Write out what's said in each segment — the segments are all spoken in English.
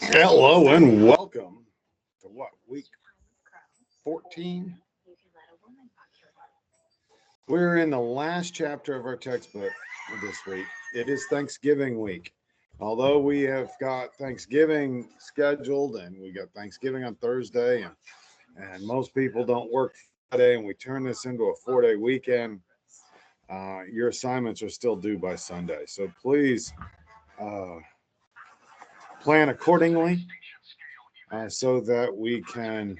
Hello and welcome to what, week 14? We're in the last chapter of our textbook this week. It is Thanksgiving week. Although we have got Thanksgiving scheduled and we got Thanksgiving on Thursday and most people don't work Friday and we turn this into a 4-day weekend, your assignments are still due by Sunday. So please plan accordingly so that we can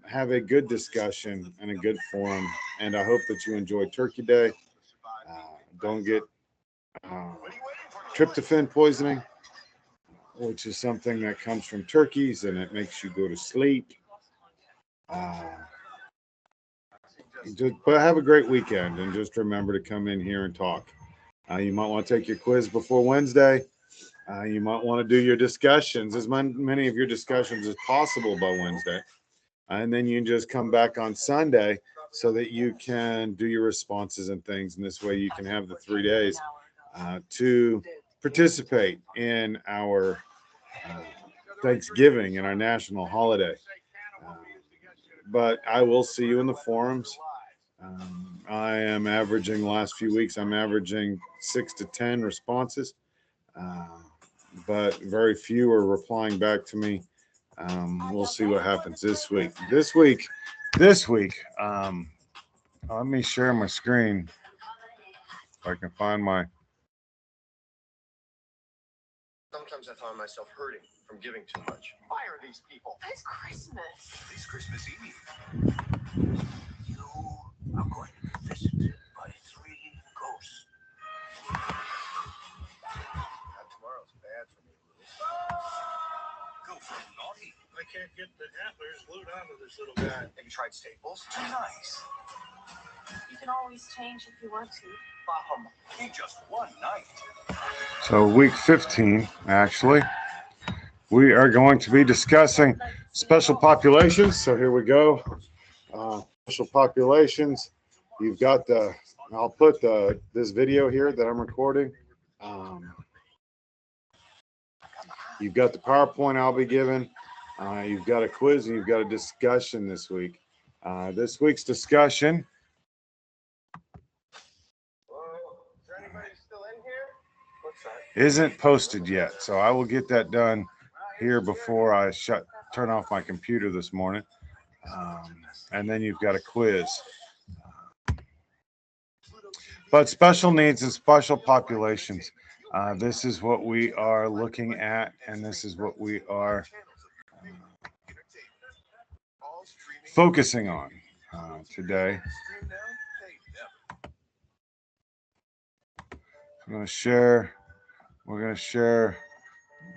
have a good discussion and a good forum. And I hope that you enjoy Turkey Day. Don't get tryptophan poisoning, which is something that comes from turkeys and it makes you go to sleep. But have a great weekend and just remember to come in here and talk. You might want to take your quiz before Wednesday. You might want to do your discussions, as many of your discussions as possible by Wednesday. And then you can just come back on Sunday so that you can do your responses and things. And this way you can have the 3 days to participate in our Thanksgiving and our national holiday. But I will see you in the forums. I am averaging the last few weeks, I'm averaging 6 to 10 responses. But very few are replying back to me. We'll see what happens this week. This week, let me share my screen if I can find my. Sometimes I find myself hurting from giving too much. Fire these people. It's Christmas. It's Christmas Eve. You are going to be visited by 3 ghosts. Tomorrow's bad for me, Lou. Go for naughty. I can't get the antlers glued onto this little guy. Have you tried Staples? Too nice. You can always change if you want to. In just one night. So week 15, actually, we are going to be discussing special populations. So here we go. Special populations. You've got I'll put this video here that I'm recording. You've got the PowerPoint I'll be giving. You've got a quiz and you've got a discussion this week. This week's discussion. Is there anybody still in here? What's that? Isn't posted yet, so I will get that done here before I turn off my computer this morning. And then you've got a quiz. But special needs and special populations. This is what we are looking at, and this is what we are focusing on today. I'm going to share. We're going to share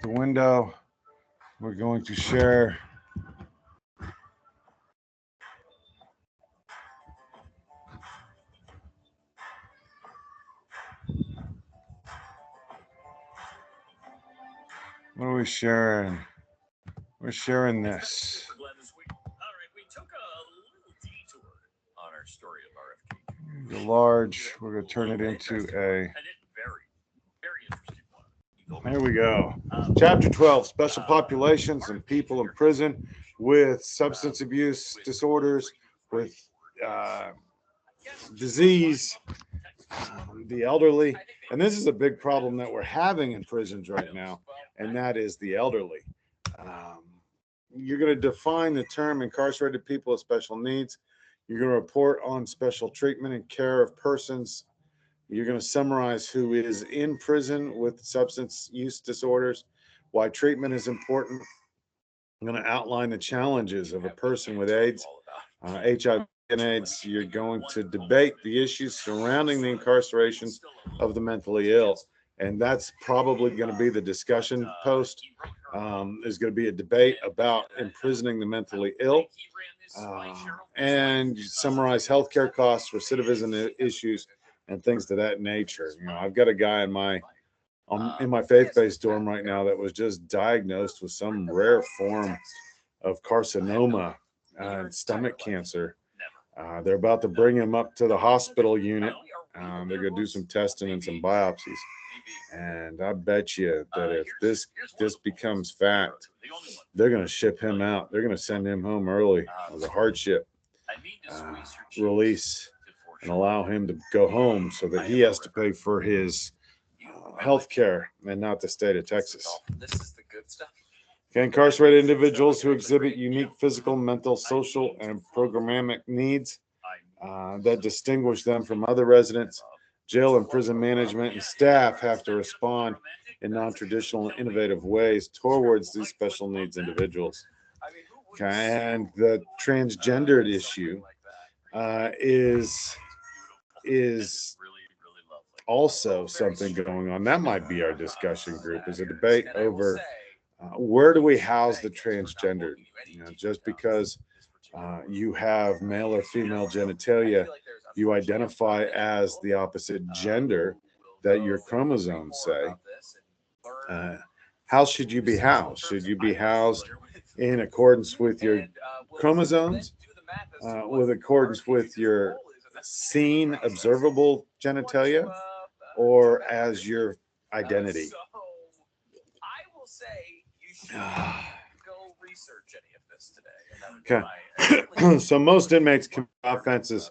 the window. We're going to share. What are we sharing? We're sharing this. All right, we took a little detour on our story of RFK. The large, we're going to turn it into a. Very interesting one. There we go. Chapter 12, special populations and people in prison with substance abuse disorders, with disease, the elderly. And this is a big problem that we're having in prisons right now, and that is the elderly. You're going to define the term incarcerated people with special needs. You're going to report on special treatment and care of persons. You're going to summarize who is in prison with substance use disorders, why treatment is important. I'm going to outline the challenges of a person with AIDS, HIV and AIDS. You're going to debate the issues surrounding the incarcerations of the mentally ill. And that's probably going to be the discussion post. There's going to be a debate about imprisoning the mentally ill and summarize healthcare costs, recidivism issues, and things to that nature. You know, I've got a guy in my faith-based dorm right now that was just diagnosed with some rare form of carcinoma and stomach cancer. They're about to bring him up to the hospital unit. They're going to do some testing and some biopsies. And I bet you that if this becomes fact, they're going to ship him out. They're going to send him home early as a hardship release and allow him to go home so that he has to pay for his health care and not the state of Texas. This is the good stuff. Okay, incarcerated individuals who exhibit unique physical, mental, social, and programmatic needs that distinguish them from other residents. Jail and prison management and staff have to respond in non-traditional and innovative ways towards these special needs individuals. Okay, and the transgendered issue is also something going on. That might be our discussion group, is a debate over where do we house the transgendered? You know, just because you have male or female genitalia, you identify as the opposite gender that your chromosomes say. How should you be housed? Should you be housed in accordance with your chromosomes, with accordance with your seen observable genitalia, or as your identity? I will say you should go research any of this today. Okay. So most inmates commit offenses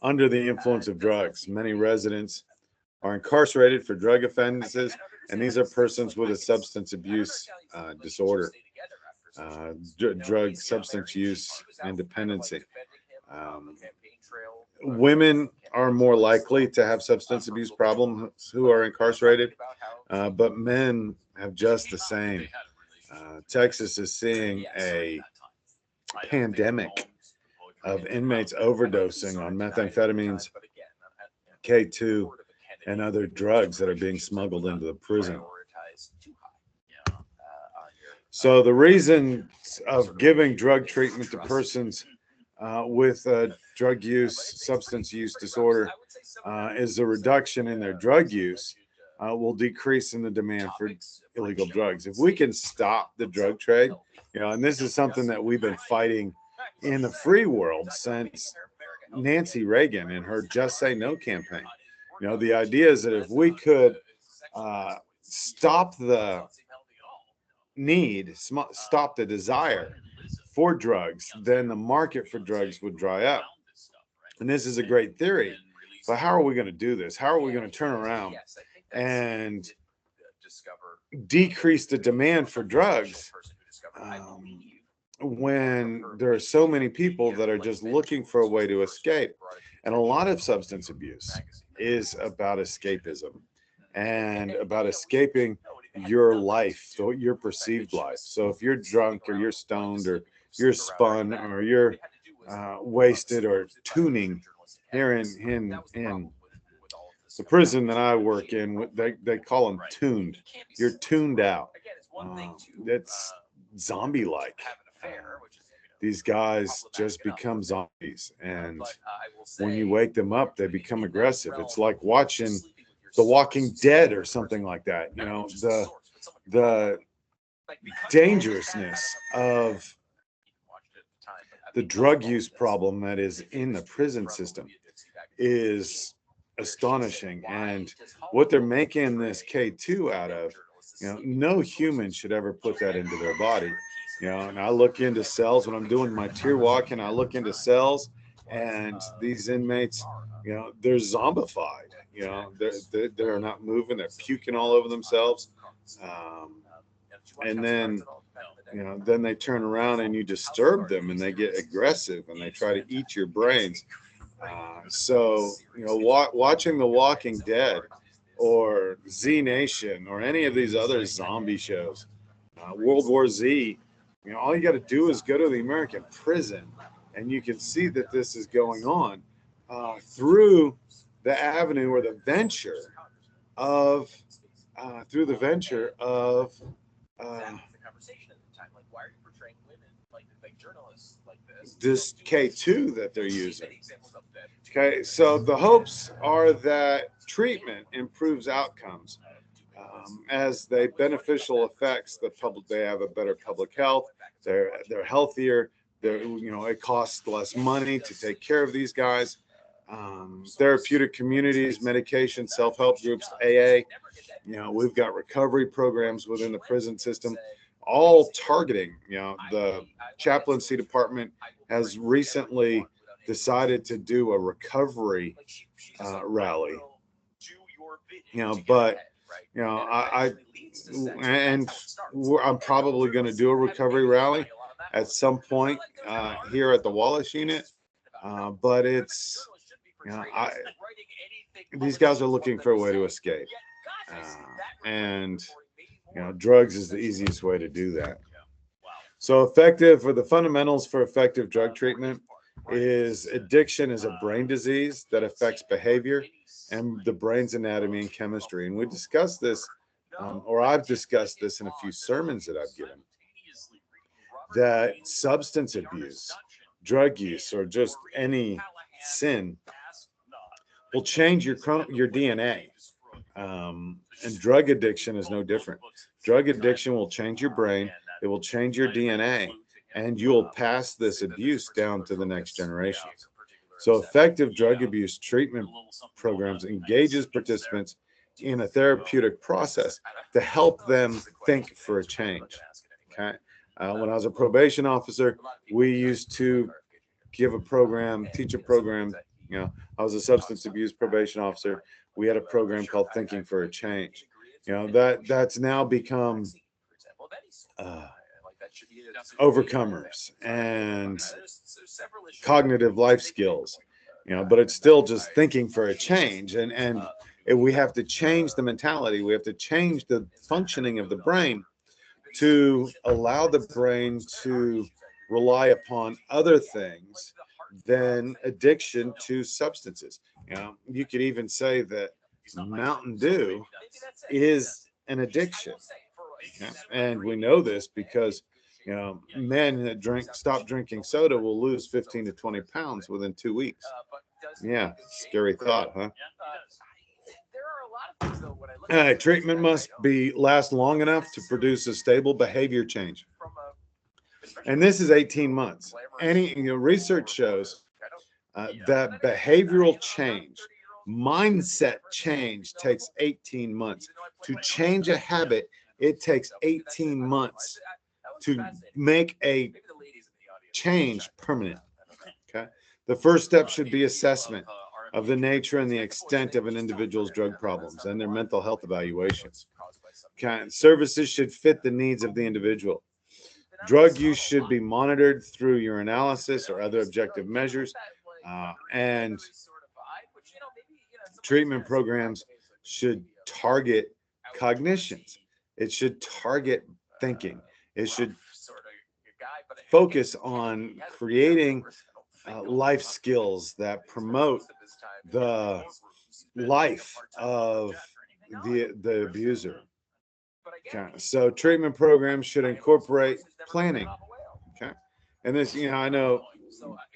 under the influence of drugs. Many residents are incarcerated for drug offenses, and these are persons with a substance abuse disorder, drug substance use and dependency. Women are more likely to have substance abuse problems who are incarcerated, but men have just the same. Texas is seeing a pandemic of inmates overdosing on methamphetamines, K2, and other drugs that are being smuggled into the prison. So the reason of giving drug treatment to persons with drug use, substance use disorder, is a reduction in their drug use will decrease in the demand for illegal drugs. If we can stop the drug trade, and this is something that we've been fighting in the free world since Nancy Reagan and her Just Say No campaign. The idea is that if we could stop the need, stop the desire for drugs, then the market for drugs would dry up. And this is a great theory, but how are we going to do this? How are we going to turn around and decrease the demand for drugs when there are so many people that are just looking for a way to escape? And a lot of substance abuse is about escapism and about escaping your life, your perceived life. So if you're drunk or you're stoned or you're spun or you're wasted or tuning here in the prison that I work in, they call them tuned. You're tuned out. It's zombie-like. These guys just become zombies, and when you wake them up, they become aggressive. It's like watching The Walking Dead or something like that. The dangerousness of the drug use problem that is in the prison system is astonishing. And what they're making this K2 out of, no human should ever put that into their body. And I look into cells when I'm doing my tier walk, and I look into cells, and these inmates, they're zombified. They're not moving, they're puking all over themselves. And then then they turn around and you disturb them and they get aggressive and they try to eat your brains. Watching The Walking Dead or Z Nation or any of these other zombie shows, World War Z, all you got to do is go to the American prison and you can see that this is going on through the avenue or the venture of this K2 that they're using. Okay, so the hopes are that treatment improves outcomes as they beneficial effects the public. They have a better public health. They're healthier. It costs less money to take care of these guys. therapeutic communities, medication, self-help groups, AA. We've got recovery programs within the prison system, all targeting. The chaplaincy department has recently decided to do a recovery rally. But I'm probably going to do a recovery rally at some point here at the Wallace unit. But it's, these guys are looking for a way to escape. And drugs is the easiest way to do that. So the fundamentals for effective drug treatment is addiction is a brain disease that affects behavior and the brain's anatomy and chemistry. And we discussed this, or I've discussed this in a few sermons that I've given, that substance abuse, drug use, or just any sin will change your DNA. And drug addiction is no different. Drug addiction will change your brain. It will change your DNA, and you'll pass this abuse down to the next generation. So effective drug abuse treatment programs engages participants in a therapeutic process to help them think for a change. Okay. When I was a probation officer, we used to give a program, teach a program. I was a substance abuse probation officer. We had a program called Thinking for a Change. That's now become overcomers and cognitive life skills, but it's still just thinking for a change. And we have to change the mentality. We have to change the functioning of the brain to allow the brain to rely upon other things than addiction to substances. You could even say that Mountain Dew is an addiction. And we know this because men that stop drinking soda will lose 15 to 20 pounds within 2 weeks. Yeah, scary thought, huh? Treatment must last long enough to produce a stable behavior change. And this is 18 months. Research shows that behavioral change, mindset change takes 18 months. To change a habit, it takes 18 months to make a change permanent. Okay. The first step should be assessment of the nature and the extent of an individual's drug problems and their mental health evaluations. Okay. Services should fit the needs of the individual. Drug use should be monitored through urinalysis or other objective measures. And treatment programs should target cognitions. It should target thinking. It should focus on creating life skills that promote the life of the abuser. Okay. So treatment programs should incorporate planning. Okay. And this, I know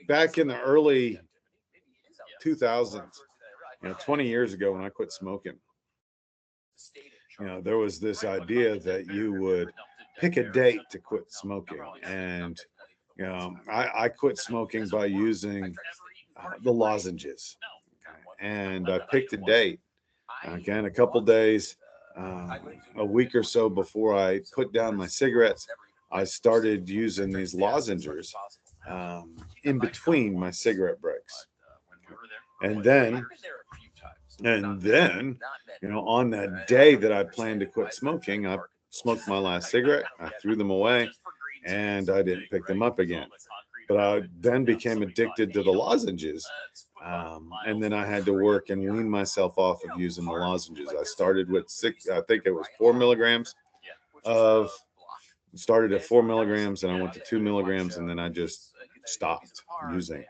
back in the early 2000s, 20 years ago when I quit smoking, there was this idea that you would pick a date to quit smoking. And, I quit smoking by using the lozenges. Okay. And I picked a date. Again, a couple days, a week or so before I put down my cigarettes, I started using these lozenges in between my cigarette breaks. And then, on that day that I planned to quit smoking, I smoked my last cigarette, I threw them away, and I didn't pick them up again. But I then became addicted to the lozenges. And then I had to work and wean myself off of using the lozenges. I started with 4 milligrams started at 4 milligrams, and I went to 2 milligrams, and then I just stopped using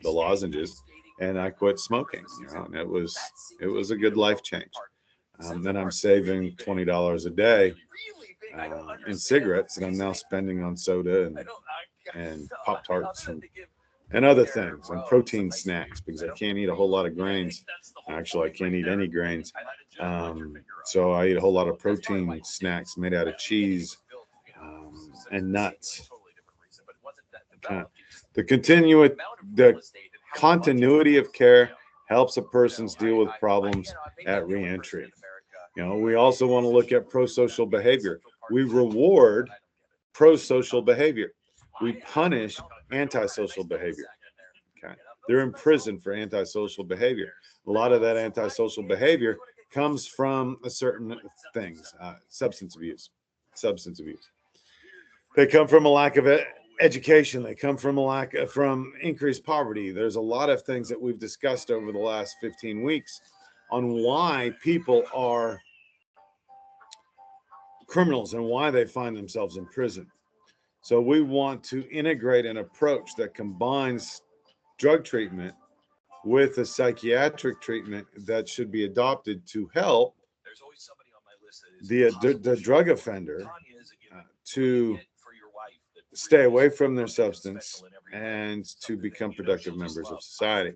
the lozenges and I quit smoking. And it was a good life change. Then I'm saving $20 a day in cigarettes that I'm now spending on soda and Pop-Tarts and other things and protein snacks, because I can't eat a whole lot of grains. Actually, I can't eat any grains. So I eat a whole lot of protein snacks made out of cheese and nuts. The Continuity of care helps a person's deal with problems at reentry. We also want to look at pro-social behavior. We reward pro-social behavior. We punish antisocial behavior. Okay. They're in prison for antisocial behavior. A lot of that antisocial behavior comes from a certain things, substance abuse. They come from a lack of education. They come from from increased poverty. There's a lot of things that we've discussed over the last 15 weeks on why people are criminals and why they find themselves in prison. So we want to integrate an approach that combines drug treatment with a psychiatric treatment that should be adopted to help the drug offender to stay away from their substance and to become productive members of society.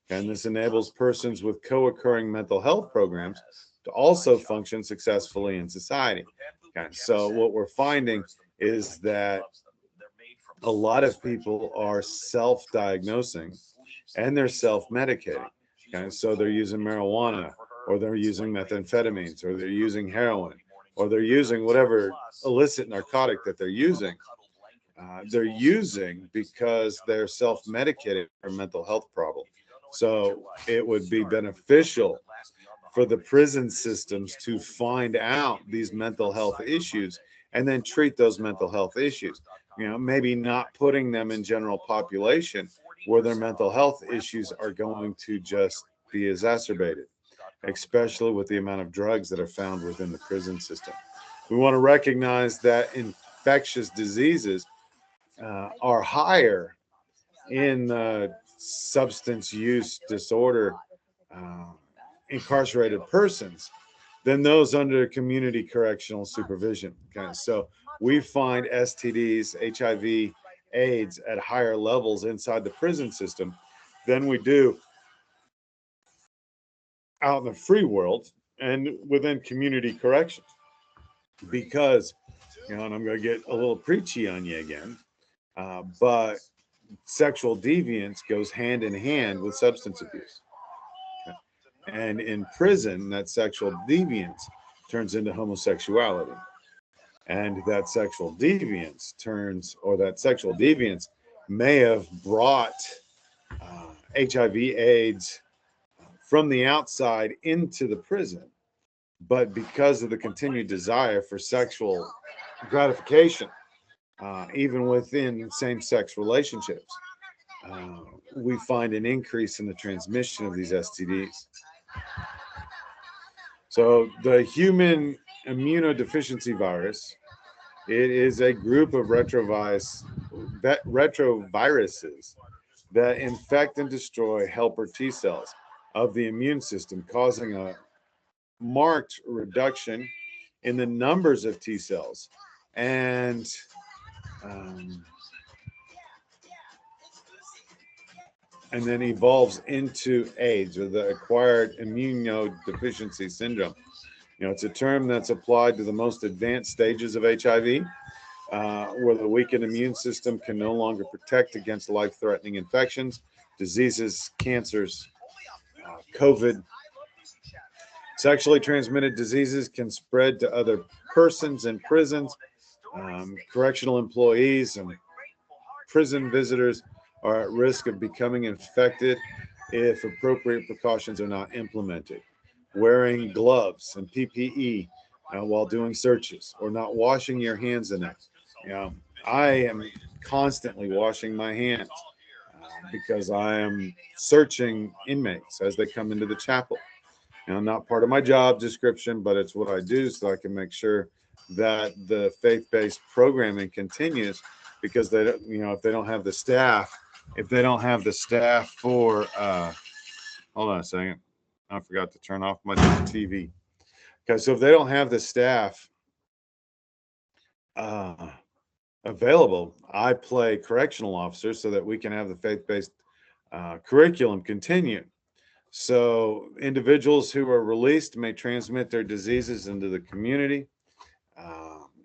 And this enables persons with co-occurring mental health programs to also function successfully in society. Okay, so what we're finding is that a lot of people are self-diagnosing and they're self-medicating. Okay, so they're using marijuana, or they're using methamphetamines, or they're using heroin, or they're using whatever illicit narcotic that they're using. They're using because they're self-medicating for a mental health problem. So it would be beneficial for the prison systems to find out these mental health issues and then treat those mental health issues. Maybe not putting them in general population where their mental health issues are going to just be exacerbated, especially with the amount of drugs that are found within the prison system. We want to recognize that infectious diseases are higher in substance use disorder incarcerated persons than those under community correctional supervision. Okay, so we find STDs, HIV, AIDS at higher levels inside the prison system than we do out in the free world and within community corrections. Because, and I'm going to get a little preachy on you again, but sexual deviance goes hand in hand with substance abuse. Okay. And in prison, that sexual deviance turns into homosexuality. And that sexual deviance may have brought HIV, AIDS from the outside into the prison. But because of the continued desire for sexual gratification, even within same-sex relationships, we find an increase in the transmission of these STDs. So the human immunodeficiency virus, it is a group of retroviruses that infect and destroy helper T cells of the immune system, causing a marked reduction in the numbers of T cells and then evolves into AIDS, or the acquired immunodeficiency syndrome. It's a term that's applied to the most advanced stages of HIV, where the weakened immune system can no longer protect against life-threatening infections, diseases, cancers, COVID. Sexually transmitted diseases can spread to other persons in prisons. Correctional employees and prison visitors are at risk of becoming infected if appropriate precautions are not implemented. Wearing gloves and PPE while doing searches, or not washing your hands enough. I am constantly washing my hands because I am searching inmates as they come into the chapel. Not part of my job description, but it's what I do so I can make sure that the faith-based programming continues, because they don't, if they don't have the staff, for, hold on a second. I forgot to turn off my TV. Okay, so if they don't have the staff available, I play correctional officer so that we can have the faith-based curriculum continue. So individuals who are released may transmit their diseases into the community.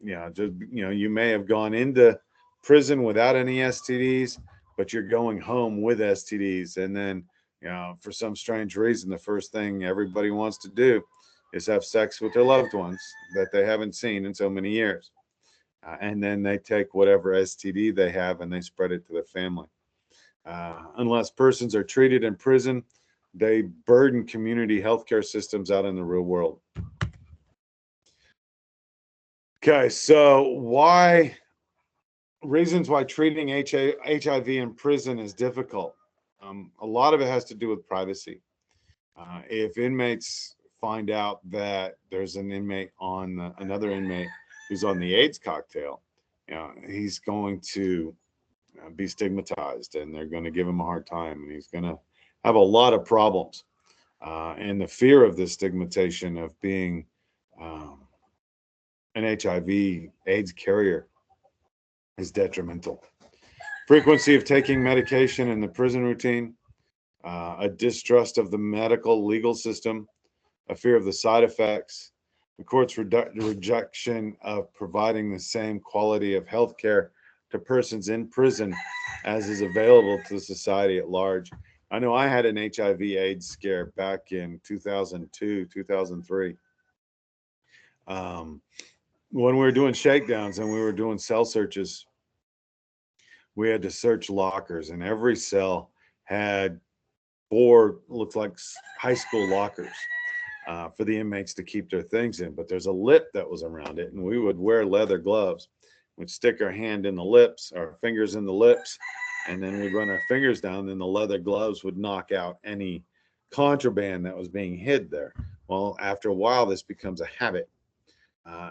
You may have gone into prison without any STDs, but you're going home with STDs. And then, for some strange reason, the first thing everybody wants to do is have sex with their loved ones that they haven't seen in so many years. And then they take whatever STD they have and they spread it to the family. Unless persons are treated in prison, they burden community healthcare systems out in the real world. Okay, so reasons why treating HIV in prison is difficult. A lot of it has to do with privacy. If inmates find out that there's an inmate on another inmate who's on the AIDS cocktail, he's going to be stigmatized, and they're going to give him a hard time, and he's going to have a lot of problems. And the fear of this stigmatization of being an HIV AIDS carrier is detrimental. Frequency of taking medication in the prison routine, a distrust of the medical legal system, a fear of the side effects, the court's rejection of providing the same quality of health care to persons in prison as is available to the society at large. I know I had an HIV AIDS scare back in 2002, 2003. When we were doing shakedowns and we were doing cell searches, we had to search lockers, and every cell had 4, looked like high school lockers for the inmates to keep their things in. But there's a lip that was around it, and we would wear leather gloves. We'd stick our hand in the lips, our fingers in the lips, and then we'd run our fingers down, and the leather gloves would knock out any contraband that was being hid there. Well, after a while, this becomes a habit.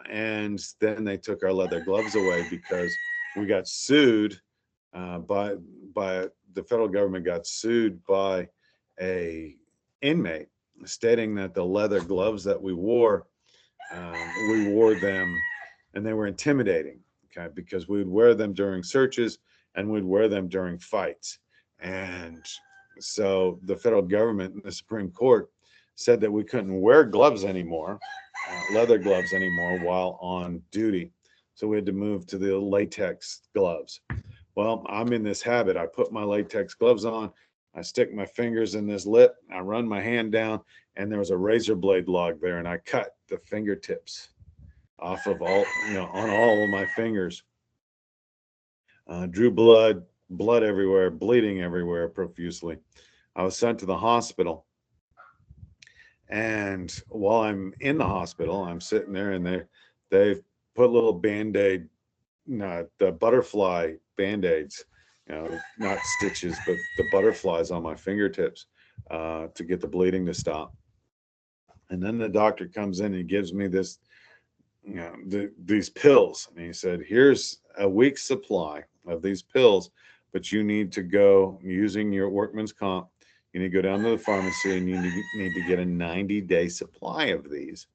And then they took our leather gloves away because we got sued by the federal government, got sued by a inmate stating that the leather gloves that we wore them and they were intimidating, okay, because we would wear them during searches and we'd wear them during fights. And so the federal government and the Supreme Court said that we couldn't wear gloves anymore, leather gloves anymore while on duty. So we had to move to the latex gloves. Well, I'm in this habit. I put my latex gloves on, I stick my fingers in this lip, I run my hand down, and there was a razor blade log there, and I cut the fingertips off of all, on all of my fingers. Drew blood everywhere, bleeding everywhere profusely. I was sent to the hospital. And while I'm in the hospital, I'm sitting there, and they've put little Band-Aid, the butterfly Band-Aids, not stitches, but the butterflies on my fingertips to get the bleeding to stop. And then the doctor comes in and he gives me this, these pills. And he said, here's a week's supply of these pills, but you need to go using your workman's comp. You need to go down to the pharmacy and you need to get a 90-day supply of these.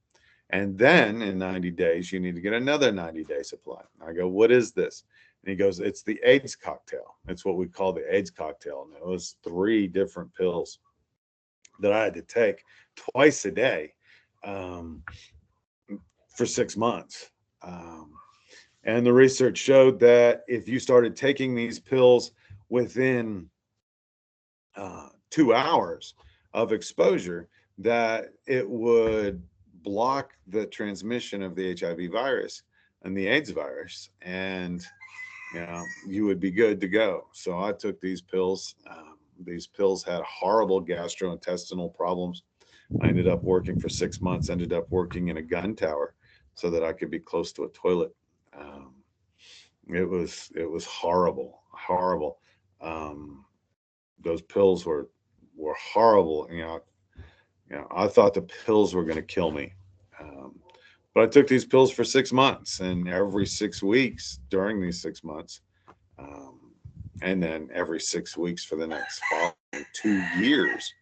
And then in 90 days, you need to get another 90-day supply. I go, what is this? And he goes, it's the AIDS cocktail. It's what we call the AIDS cocktail. And it was 3 different pills that I had to take twice a day for 6 months. And the research showed that if you started taking these pills within 2 hours of exposure, that it would block the transmission of the HIV virus and the AIDS virus, and you would be good to go. So I took these pills. These pills had horrible gastrointestinal problems. I ended up working for 6 months, ended up working in a gun tower so that I could be close to a toilet. It was horrible. Those pills were horrible. I thought the pills were going to kill me. But I took these pills for 6 months, and every 6 weeks during these 6 months, and then every 6 weeks for the next 2 years,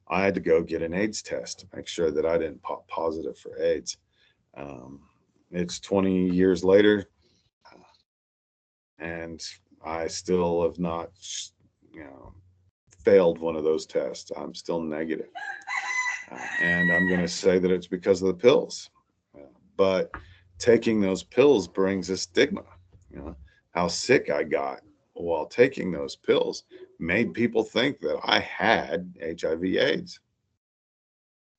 I had to go get an AIDS test to make sure that I didn't pop positive for AIDS. It's 20 years later, and I still have not, failed one of those tests. I'm still negative. And I'm going to say that it's because of the pills. But taking those pills brings a stigma. How sick I got while taking those pills made people think that I had HIV/AIDS.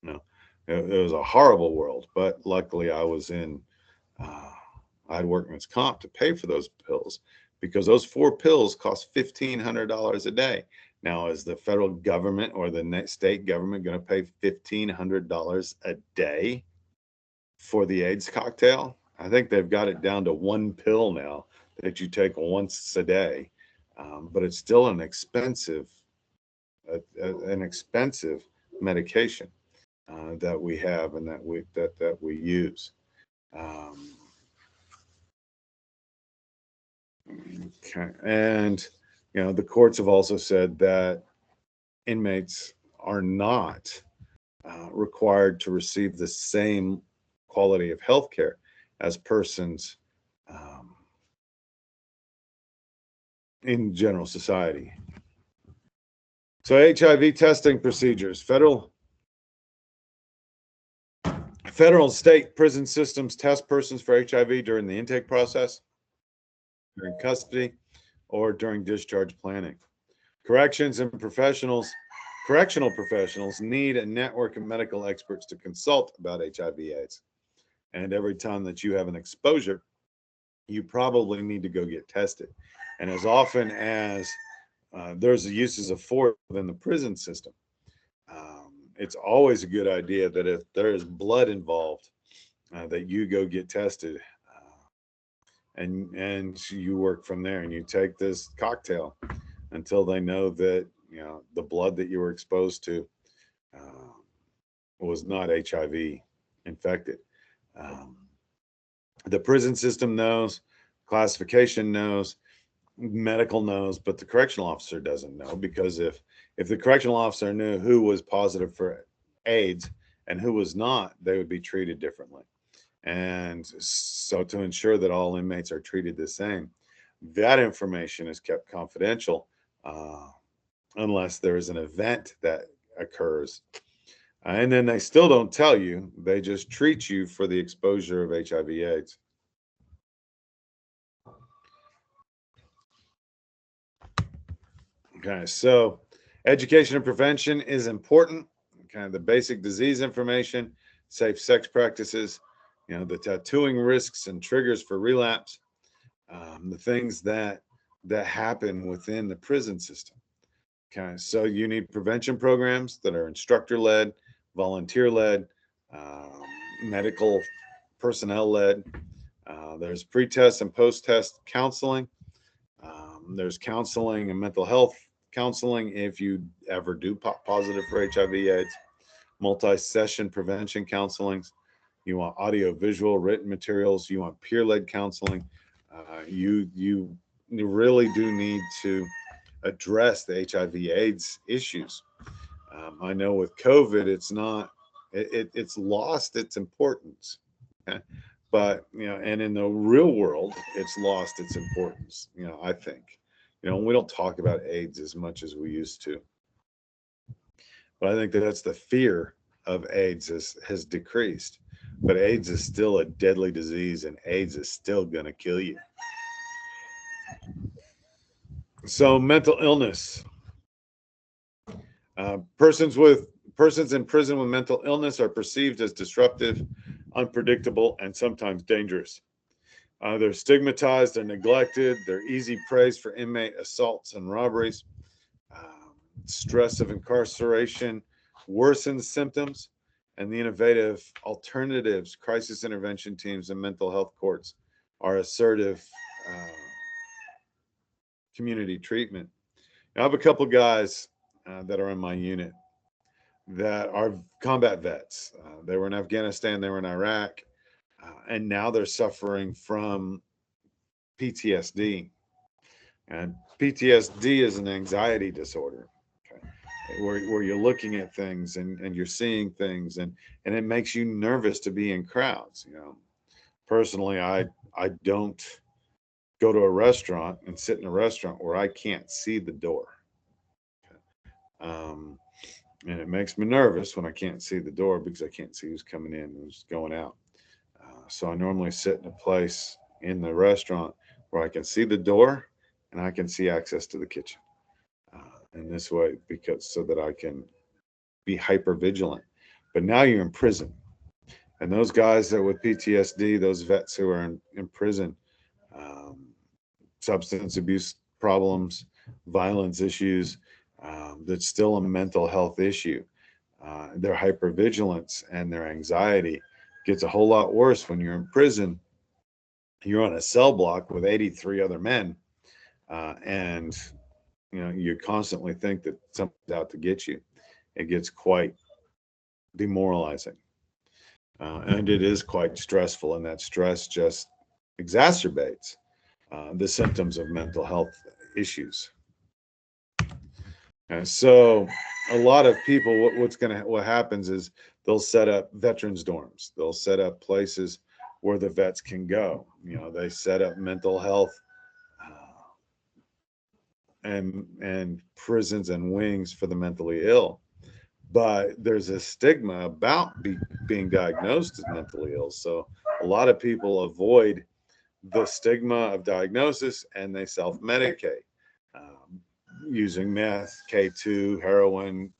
No, it was a horrible world, but luckily I was in, I had workman's comp to pay for those pills because those 4 pills cost $1,500 a day. Now, is the federal government or the state government going to pay $1,500 a day for the AIDS cocktail? I think they've got it down to 1 pill now that you take once a day, but it's still an expensive medication that we have and that we use. Okay, and the courts have also said that inmates are not required to receive the same quality of health care as persons in general society. So HIV testing procedures, federal and state prison systems test persons for HIV during the intake process, during custody, or during discharge planning. Correctional professionals need a network of medical experts to consult about HIV/AIDS. And every time that you have an exposure, you probably need to go get tested. And as often as there's uses of force within the prison system, it's always a good idea that if there is blood involved, that you go get tested, and you work from there, and you take this cocktail until they know that the blood that you were exposed to was not HIV infected. The prison system knows, classification knows, medical knows, but the correctional officer doesn't know, because if the correctional officer knew who was positive for AIDS and who was not, they would be treated differently. And so to ensure that all inmates are treated the same, that information is kept confidential unless there is an event that occurs. And then they still don't tell you, they just treat you for the exposure of HIV/AIDS. Okay, so education and prevention is important. Kind of the basic disease information, safe sex practices, the tattooing risks and triggers for relapse, the things that happen within the prison system. Okay, so you need prevention programs that are instructor-led, volunteer-led, medical personnel-led. There's pre-test and post-test counseling. There's counseling and mental health counseling if you ever do pop positive for HIV/AIDS. Multi-session prevention counselings. You want audio, visual, written materials. You want peer-led counseling. You really do need to address the HIV/AIDS issues. I know with COVID, it's lost its importance. Okay? But and in the real world, it's lost its importance. I think, we don't talk about AIDS as much as we used to. But I think that's the fear of AIDS has decreased. But AIDS is still a deadly disease, and AIDS is still going to kill you. So mental illness. Persons in prison with mental illness are perceived as disruptive, unpredictable, and sometimes dangerous. They're stigmatized, they're neglected, they're easy prey for inmate assaults and robberies. Stress of incarceration worsens symptoms, and the innovative alternatives, crisis intervention teams, and mental health courts are assertive community treatment. Now, I have a couple guys that are in my unit that are combat vets. They were in Afghanistan, they were in Iraq, and now they're suffering from PTSD. And PTSD is an anxiety disorder, okay, where you're looking at things and you're seeing things, and it makes you nervous to be in crowds. Personally, I don't go to a restaurant and sit in a restaurant where I can't see the door. And it makes me nervous when I can't see the door because I can't see who's coming in and who's going out. So I normally sit in a place in the restaurant where I can see the door and I can see access to the kitchen in this way, because so that I can be hyper vigilant. But now you're in prison, and those guys that with PTSD, those vets who are in prison, um, substance abuse problems, violence issues, that's still a mental health issue. Their hypervigilance and their anxiety gets a whole lot worse when you're in prison. You're on a cell block with 83 other men, and you constantly think that something's out to get you. It gets quite demoralizing, and it is quite stressful, and that stress just exacerbates the symptoms of mental health issues. And so a lot of people, what happens is they'll set up veterans dorms. They'll set up places where the vets can go. They set up mental health and prisons and wings for the mentally ill. But there's a stigma about being diagnosed as mentally ill. So a lot of people avoid the stigma of diagnosis, and they self-medicate using meth, K2, heroin,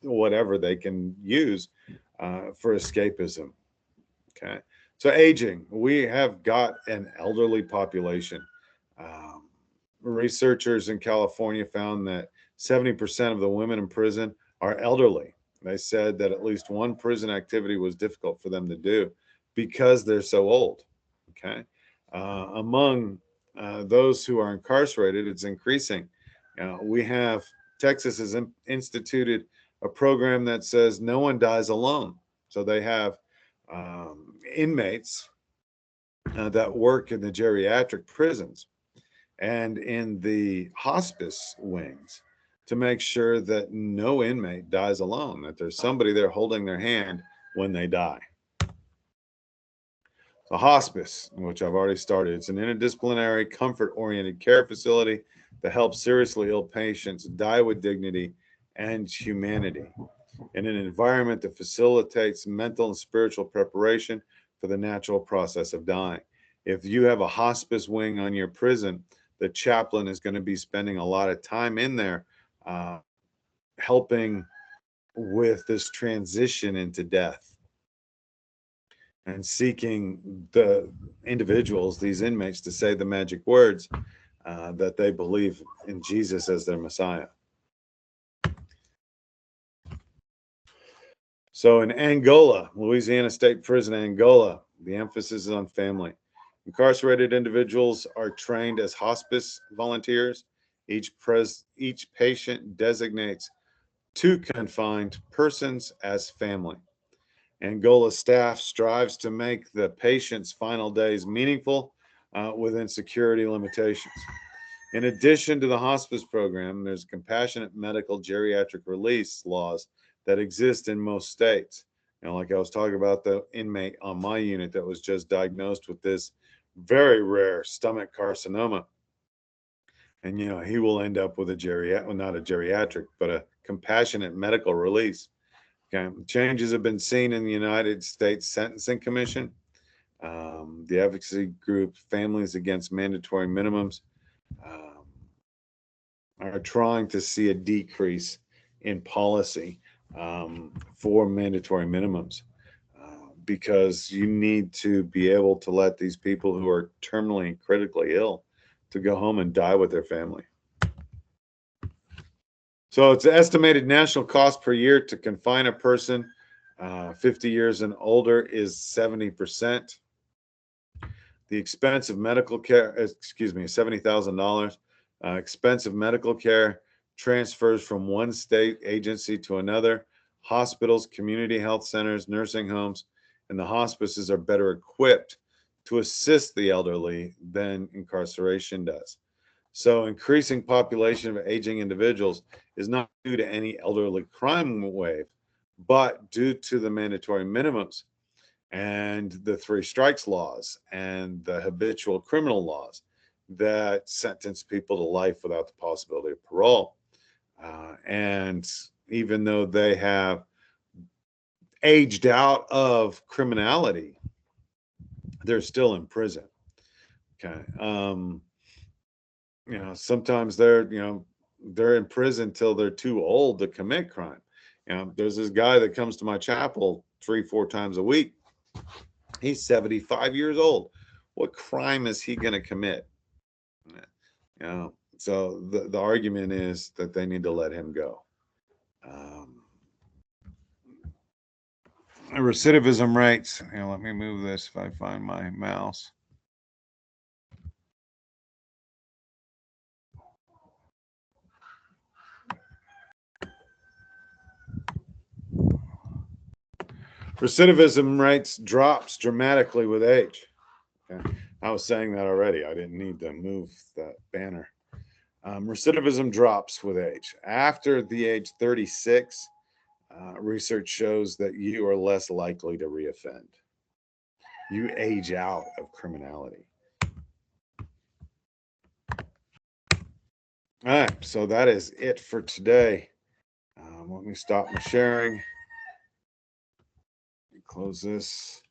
whatever they can use for escapism. Okay. So aging, we have got an elderly population. Um, Researchers in California found that 70% of the women in prison are elderly. They said that at least one prison activity was difficult for them to do because they're so old. Okay. Among those who are incarcerated, it's increasing. We have Texas has instituted a program that says no one dies alone. So they have inmates that work in the geriatric prisons and in the hospice wings to make sure that no inmate dies alone, that there's somebody there holding their hand when they die. So hospice, which I've already started, it's an interdisciplinary, comfort-oriented care facility that helps seriously ill patients die with dignity and humanity in an environment that facilitates mental and spiritual preparation for the natural process of dying. If you have a hospice wing on your prison, the chaplain is going to be spending a lot of time in there helping with this transition into death and seeking the individuals, these inmates, to say the magic words that they believe in Jesus as their Messiah. So in Angola, Louisiana State Prison, Angola, the emphasis is on family. Incarcerated individuals are trained as hospice volunteers. Each patient designates two confined persons as family. Angola staff strives to make the patient's final days meaningful within security limitations. In addition to the hospice program, there's compassionate medical geriatric release laws that exist in most states. Like I was talking about the inmate on my unit that was just diagnosed with this very rare stomach carcinoma. And, he will end up with not a geriatric, but a compassionate medical release. Okay. Changes have been seen in the United States Sentencing Commission, the advocacy group Families Against Mandatory Minimums are trying to see a decrease in policy for mandatory minimums because you need to be able to let these people who are terminally and critically ill to go home and die with their family. So it's an estimated national cost per year to confine a person 50 years and older is 70%. The expense of medical care, $70,000. Expensive medical care transfers from one state agency to another. Hospitals, community health centers, nursing homes, and the hospices are better equipped to assist the elderly than incarceration does. So increasing population of aging individuals is not due to any elderly crime wave, but due to the mandatory minimums and the three strikes laws and the habitual criminal laws that sentence people to life without the possibility of parole. And even though they have aged out of criminality, they're still in prison. Okay. sometimes they're in prison till they're too old to commit crime. There's this guy that comes to my chapel 3-4 times a week. He's 75 years old. What crime is he going to commit? So the argument is that they need to let him go. Recidivism rates. Let me move this if I find my mouse. Recidivism rates drops dramatically with age. Okay. I was saying that already. I didn't need to move that banner. Recidivism drops with age. After the age 36, research shows that you are less likely to reoffend. You age out of criminality. All right, so that is it for today. Let me stop my sharing. Close this.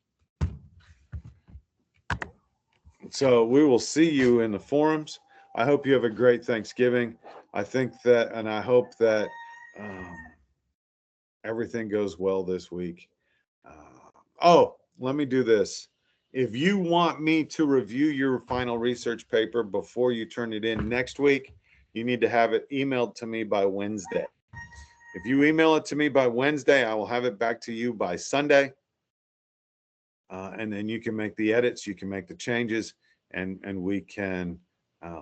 So we will see you in the forums. I hope you have a great Thanksgiving. I think that, and I hope that everything goes well this week. Let me do this. If you want me to review your final research paper before you turn it in next week, you need to have it emailed to me by Wednesday. If you email it to me by Wednesday, I will have it back to you by Sunday. And then you can make the edits, you can make the changes, and we can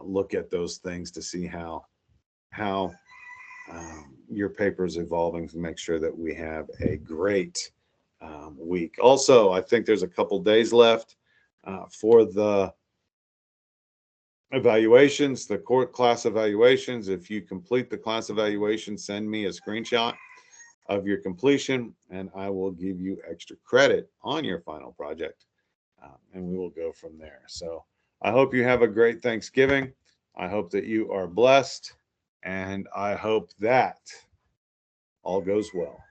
look at those things to see how your paper is evolving to make sure that we have a great week. Also, I think there's a couple days left for the evaluations, the court class evaluations. If you complete the class evaluation, send me a screenshot of your completion, and I will give you extra credit on your final project, and we will go from there. So I hope you have a great Thanksgiving. I hope that you are blessed, and I hope that all goes well.